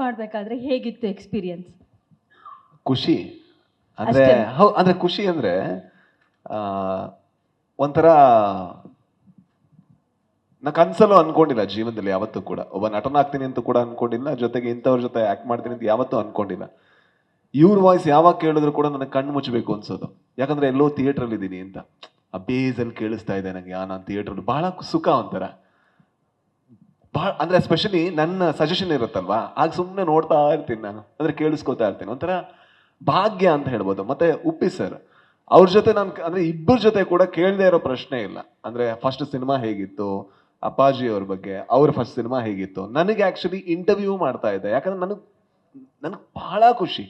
ಮಾಡಬೇಕಾದ್ರೆ ಹೇಗಿತ್ತು ಎಕ್ಸ್ಪೀರಿಯನ್ಸ್? ಖುಷಿ ಅಂದ್ರೆ ಅಷ್ಟೇ. ಅಂದ್ರೆ ಖುಷಿ ಅಂದ್ರೆ ಆ, ಒಂಥರ ನಾ ಕನ್ಸಲ್ಲೂ ಅನ್ಕೊಂಡಿಲ್ಲ ಜೀವನದಲ್ಲಿ ಯಾವತ್ತೂ ಕೂಡ. ಒಬ್ಬ ನಟನಾಗ್ತೀನಿ ಅಂತ ಕೂಡ ಅನ್ಕೊಂಡಿಲ್ಲ, ಜೊತೆಗೆ ಇಂಥವ್ರ ಜೊತೆ ಆಕ್ಟ್ ಮಾಡ್ತೀನಿ ಅಂತ ಯಾವತ್ತೂ ಅನ್ಕೊಂಡಿಲ್ಲ. ಇವ್ರ ವಾಯ್ಸ್ ಯಾವಾಗ ಕೇಳಿದ್ರು ಕೂಡ ನನಗೆ ಕಣ್ಣು ಮುಚ್ಚಬೇಕು ಅನ್ಸೋದು. ಯಾಕಂದ್ರೆ ಎಲ್ಲೋ ಥಿಯೇಟರ್ ಅಲ್ಲಿ ಇದ್ದೀನಿ ಅಂತ ಆ ಬೇಸ್ ಅಲ್ಲಿ ಕೇಳಿಸ್ತಾ ಇದೆ ನಂಗೆ. ನಾನು ಥಿಯೇಟರ್ ಬಹಳ ಸುಖ ಒಂಥರ. ಬಹಳ ಅಂದ್ರೆ ಎಸ್ಪೆಷಲಿ ನನ್ನ ಸಜೆಷನ್ ಇರುತ್ತಲ್ವಾ, ಆಗ ಸುಮ್ಮನೆ ನೋಡ್ತಾ ಇರ್ತೀನಿ ನಾನು, ಅಂದ್ರೆ ಕೇಳಿಸ್ಕೊತಾ ಇರ್ತೀನಿ. ಒಂಥರ ಭಾಗ್ಯ ಅಂತ ಹೇಳ್ಬೋದು. ಮತ್ತೆ ಉಪ್ಪಿ ಸರ್ ಅವ್ರ ಜೊತೆ ನಾನು ಅಂದ್ರೆ ಇಬ್ಬರ ಜೊತೆ ಕೂಡ ಕೇಳದೆ ಇರೋ ಪ್ರಶ್ನೆ ಇಲ್ಲ. ಅಂದ್ರೆ ಫಸ್ಟ್ ಸಿನಿಮಾ ಹೇಗಿತ್ತು, ಅಪ್ಪಾಜಿ ಅವ್ರ ಬಗ್ಗೆ ಅವ್ರ ಫಸ್ಟ್ ಸಿನಿಮಾ ಹೇಗಿತ್ತು, ನನಗೆ ಆಕ್ಚುಲಿ ಇಂಟರ್ವ್ಯೂ ಮಾಡ್ತಾ ಇದ್ದೆ. ಯಾಕಂದ್ರೆ ನನಗೆ ಬಹಳ ಖುಷಿ,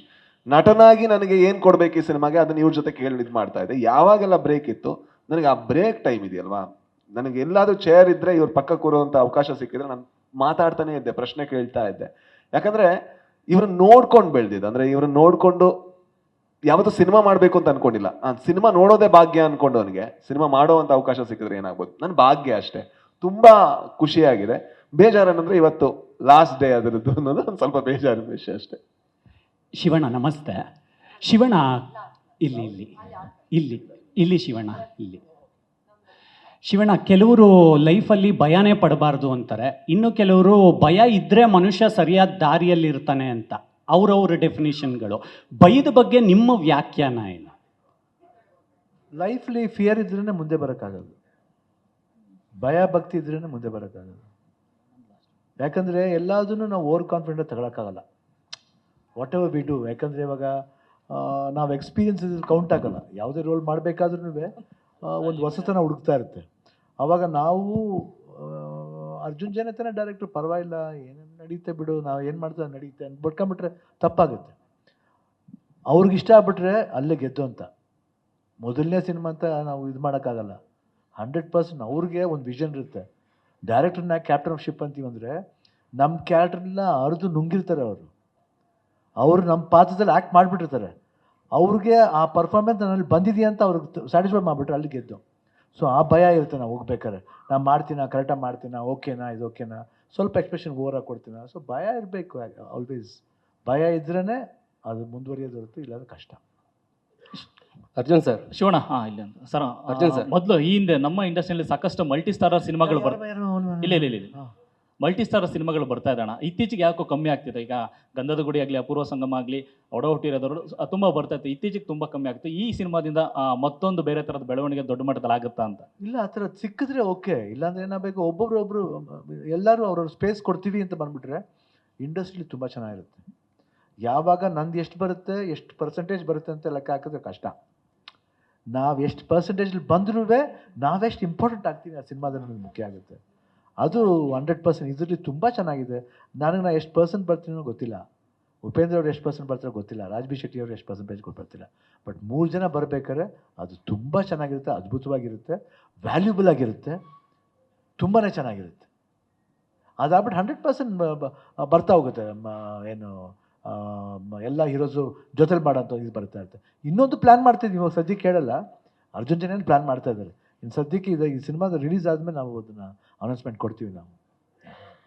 ನಟನಾಗಿ ನನಗೆ ಏನ್ ಕೊಡ್ಬೇಕು ಈ ಸಿನಿಮಾಗೆ ಅದನ್ನ ಇವ್ರ ಜೊತೆ ಕೇಳಿ ಇದು ಮಾಡ್ತಾ ಇದ್ದೆ. ಯಾವಾಗೆಲ್ಲ ಬ್ರೇಕ್ ಇತ್ತು, ನನಗೆ ಆ ಬ್ರೇಕ್ ಟೈಮ್ ಇದೆಯಲ್ವಾ, ನನಗೆ ಎಲ್ಲಾದ್ರೂ ಚೇರ್ ಇದ್ರೆ ಇವ್ರ ಪಕ್ಕ ಕೂರುವಂತ ಅವಕಾಶ ಸಿಕ್ಕಿದ್ರೆ ನಾನು ಮಾತಾಡ್ತಾನೆ ಇದ್ದೆ, ಪ್ರಶ್ನೆ ಕೇಳ್ತಾ ಇದ್ದೆ. ಯಾಕಂದ್ರೆ ಇವ್ರನ್ನ ನೋಡ್ಕೊಂಡು ಬೆಳೆದಿದ್ದು. ಅಂದ್ರೆ ಇವ್ರನ್ನ ನೋಡ್ಕೊಂಡು ಯಾವತ್ತೂ ಸಿನಿಮಾ ಮಾಡ್ಬೇಕು ಅಂತ ಅನ್ಕೊಂಡಿಲ್ಲ. ಸಿನಿಮಾ ನೋಡೋದೇ ಭಾಗ್ಯ ಅನ್ಕೊಂಡು ಅವನಿಗೆ ಸಿನಿಮಾ ಮಾಡೋವಂತ ಅವಕಾಶ ಸಿಕ್ಕಿದ್ರೆ ಏನಾಗ್ಬೋದು, ನನ್ನ ಭಾಗ್ಯ ಅಷ್ಟೇ. ತುಂಬಾ ಖುಷಿಯಾಗಿದೆ. ಬೇಜಾರೇನಂದ್ರೆ ಇವತ್ತು ಲಾಸ್ಟ್ ಡೇ ಅದರದ್ದು ಅನ್ನೋದು ಒಂದು ಸ್ವಲ್ಪ ಬೇಜಾರಿನ ವಿಷಯ ಅಷ್ಟೇ. ಶಿವಣ್ಣ ನಮಸ್ತೆ. ಶಿವಣ್ಣ ಇಲ್ಲಿ ಇಲ್ಲಿ ಇಲ್ಲಿ ಇಲ್ಲಿ ಶಿವಣ್ಣ ಇಲ್ಲಿ. ಶಿವಣ್ಣ, ಕೆಲವರು ಲೈಫಲ್ಲಿ ಭಯನೇ ಪಡಬಾರ್ದು ಅಂತಾರೆ, ಇನ್ನು ಕೆಲವರು ಭಯ ಇದ್ದರೆ ಮನುಷ್ಯ ಸರಿಯಾದ ದಾರಿಯಲ್ಲಿ ಇರ್ತಾನೆ ಅಂತ ಅವ್ರವ್ರ ಡೆಫಿನೇಷನ್ಗಳು. ಭಯದ ಬಗ್ಗೆ ನಿಮ್ಮ ವ್ಯಾಖ್ಯಾನ ಏನು? ಲೈಫ್ಲಿ ಫಿಯರ್ ಇದ್ರೇ ಮುಂದೆ ಬರೋಕ್ಕಾಗದು, ಭಯ ಭಕ್ತಿ ಇದ್ರೇ ಮುಂದೆ ಬರೋಕ್ಕಾಗದು. ಯಾಕಂದರೆ ಎಲ್ಲದನ್ನು ನಾವು ಓವರ್ ಕಾನ್ಫಿಡೆಂಟ್ ತಗೊಳಕ್ಕಾಗಲ್ಲ, ವಾಟ್ ಎವರ್ ವಿ ಡೂ. ಯಾಕಂದರೆ ಇವಾಗ ನಾವು ಎಕ್ಸ್ಪೀರಿಯನ್ಸ್ ಕೌಂಟ್ ಆಗಲ್ಲ. ಯಾವುದೇ ರೋಲ್ ಮಾಡಬೇಕಾದ್ರೂ ಒಂದು ಹೊಸತನ ಹುಡುಕ್ತಾ ಇರುತ್ತೆ. ಆವಾಗ ನಾವು ಅರ್ಜುನ್ ಜನ ಡೈರೆಕ್ಟ್ರು ಪರವಾಗಿಲ್ಲ, ಏನೇನು ನಡೀತೆ ಬಿಡು, ನಾವು ಏನು ಮಾಡ್ತಾ ನಡೀತೆ ಅಂತ ಬಿಟ್ಕೊಂಡ್ಬಿಟ್ರೆ ತಪ್ಪಾಗುತ್ತೆ. ಅವ್ರಿಗೆ ಇಷ್ಟ ಆಗ್ಬಿಟ್ರೆ ಅಲ್ಲೇ ಗೆದ್ದು ಅಂತ. ಮೊದಲನೇ ಸಿನಿಮಾ ಅಂತ ನಾವು ಇದು ಮಾಡೋಕ್ಕಾಗಲ್ಲ. 100% ಅವ್ರಿಗೆ ಒಂದು ವಿಷನ್ ಇರುತ್ತೆ. ಡೈರೆಕ್ಟ್ರನ್ನ ಕ್ಯಾಪ್ಟನ್ ಆಫ್ ಶಿಪ್ ಅಂತೀವಿ ಅಂದರೆ ನಮ್ಮ ಕ್ಯಾರೆಕ್ಟರ್ನ ಅರಿದು ನುಂಗಿರ್ತಾರೆ ಅವರು ನಮ್ಮ ಪಾತ್ರದಲ್ಲಿ ಆ್ಯಕ್ಟ್ ಮಾಡಿಬಿಟ್ಟಿರ್ತಾರೆ. ಅವ್ರಿಗೆ ಆ ಪರ್ಫಾರ್ಮೆನ್ಸ್ ನನ್ನಲ್ಲಿ ಬಂದಿದೆಯಾ ಅಂತ ಅವ್ರಿಗೆ ಸ್ಯಾಟಿಸ್ಫೈ ಮಾಡಿಬಿಟ್ರೆ ಅಲ್ಲಿ ಗೆದ್ದು. ಸೊ ಆ ಭಯ ಇರುತ್ತೆ ನಾವು ಹೋಗ್ಬೇಕಾದ್ರೆ, ನಾನು ಮಾಡ್ತೀನ, ಕರೆಕ್ಟಾಗಿ ಮಾಡ್ತೀನ, ಓಕೆನಾ, ಇದು ಓಕೆನಾ, ಸ್ವಲ್ಪ ಎಕ್ಸ್ಪ್ರೆಷನ್ ಓವರಾಗಿ ಕೊಡ್ತೀನ. ಸೊ ಭಯ ಇರಬೇಕು ಆಲ್ವೇಸ್. ಭಯ ಇದ್ರೇ ಅದು ಮುಂದುವರಿಯೋದು ಹೊರತು ಇಲ್ಲಾಂದ್ರೆ ಕಷ್ಟ. ಅರ್ಜುನ್ ಸರ್. ಶಿವಣ್ಣ, ಇಲ್ಲ ಸರ್. ಅರ್ಜುನ್ ಸರ್, ಮೊದಲು ಈ ಹಿಂದೆ ನಮ್ಮ ಇಂಡಸ್ಟ್ರಿಯಲ್ಲಿ ಸಾಕಷ್ಟು ಮಲ್ಟಿ ಸ್ಟಾರರ್ ಸಿನಿಮಾಗಳು ಇಲ್ಲ ಮಲ್ಟಿ ಸ್ಟಾರರ್ ಸಿನಿಮಾಗಳು ಬರ್ತಾ ಇದ್ದಾಣ. ಇತ್ತೀಚೆಗೆ ಯಾಕೋ ಕಮ್ಮಿ ಆಗ್ತಿದೆ. ಈಗ ಗಂಧದ ಗುಡಿ ಆಗಲಿ, ಅಪೂರ್ವ ಸಂಗಮ ಆಗಲಿ, ಒಡ ಹುಟ್ಟಿರೋದವರು ತುಂಬ ಬರ್ತಾ ಇತ್ತು. ಇತ್ತೀಚೆಗೆ ತುಂಬ ಕಮ್ಮಿ ಆಗ್ತದೆ. ಈ ಸಿನಿಮಾದಿಂದ ಮತ್ತೊಂದು ಬೇರೆ ಥರದ ಬೆಳವಣಿಗೆ ದೊಡ್ಡ ಮಟ್ಟದಲ್ಲಿ ಆಗುತ್ತಾ ಅಂತ? ಇಲ್ಲ, ಆ ಥರ ಸಿಕ್ಕಿದ್ರೆ ಓಕೆ. ಇಲ್ಲಾಂದ್ರೆ ಏನಾಗಬೇಕು, ಒಬ್ಬೊಬ್ರು ಎಲ್ಲರೂ ಅವ್ರವ್ರ ಸ್ಪೇಸ್ ಕೊಡ್ತೀವಿ ಅಂತ ಬಂದ್ಬಿಟ್ರೆ ಇಂಡಸ್ಟ್ರಿ ತುಂಬ ಚೆನ್ನಾಗಿರುತ್ತೆ. ಯಾವಾಗ ನಂದು ಎಷ್ಟು ಬರುತ್ತೆ, ಎಷ್ಟು ಪರ್ಸೆಂಟೇಜ್ ಬರುತ್ತೆ ಅಂತ ಲೆಕ್ಕ ಹಾಕಿದ್ರೆ ಕಷ್ಟ. ನಾವು ಎಷ್ಟು ಪರ್ಸೆಂಟೇಜಲ್ಲಿ ಬಂದ್ರೂ ನಾವೆಷ್ಟು ಇಂಪಾರ್ಟೆಂಟ್ ಆಗ್ತೀವಿ ಆ ಸಿನಿಮಾದಲ್ಲಿ ನಮಗೆ ಮುಖ್ಯ ಆಗುತ್ತೆ. ಅದು 100%. ಇದರಲ್ಲಿ ತುಂಬ ಚೆನ್ನಾಗಿದೆ. ನಾ ಎಷ್ಟು ಪರ್ಸೆಂಟ್ ಬರ್ತೀನೋ ಗೊತ್ತಿಲ್ಲ, ಉಪೇಂದ್ರ ಅವ್ರು ಎಷ್ಟು ಪರ್ಸೆಂಟ್ ಬರ್ತಾರೋ ಗೊತ್ತಿಲ್ಲ, ರಾಜ್ ಬಿ ಶೆಟ್ಟಿ ಅವರು ಎಷ್ಟು ಪರ್ಸೆಂಟೇಜ್ ಕೊಟ್ಟು ಬರ್ತಿಲ್ಲ. ಬಟ್ 3 ಜನ ಬರಬೇಕಾದ್ರೆ ಅದು ತುಂಬ ಚೆನ್ನಾಗಿರುತ್ತೆ, ಅದ್ಭುತವಾಗಿರುತ್ತೆ, ವ್ಯಾಲ್ಯೂಬಲ್ ಆಗಿರುತ್ತೆ, ತುಂಬಾ ಚೆನ್ನಾಗಿರುತ್ತೆ. ಅದಾಗ್ಬಿಟ್ಟು 100% ಬರ್ತಾ ಹೋಗುತ್ತೆ. ಏನು ಎಲ್ಲ ಹೀರೋಸು ಜೊತೆಲಿ ಮಾಡೋಂಥ ಇದು ಬರ್ತಾ ಇರುತ್ತೆ. ಇನ್ನೊಂದು ಪ್ಲ್ಯಾನ್ ಮಾಡ್ತಿದ್ವಿ, ಇವಾಗ ಸದ್ಯಕ್ಕೆ ಕೇಳಲ್ಲ, ಅರ್ಜುನ್ ಜನ ಪ್ಲ್ಯಾನ್ ಮಾಡ್ತಾ ಇದ್ದಾರೆ. ಇನ್ನು ಸದ್ಯಕ್ಕೆ ಈ ಸಿನಿಮಾದ ರಿಲೀಸ್ ಆದಮೇಲೆ ನಾವು ಅದನ್ನು ಅನೌನ್ಸ್ಮೆಂಟ್ ಕೊಡ್ತೀವಿ ನಾವು.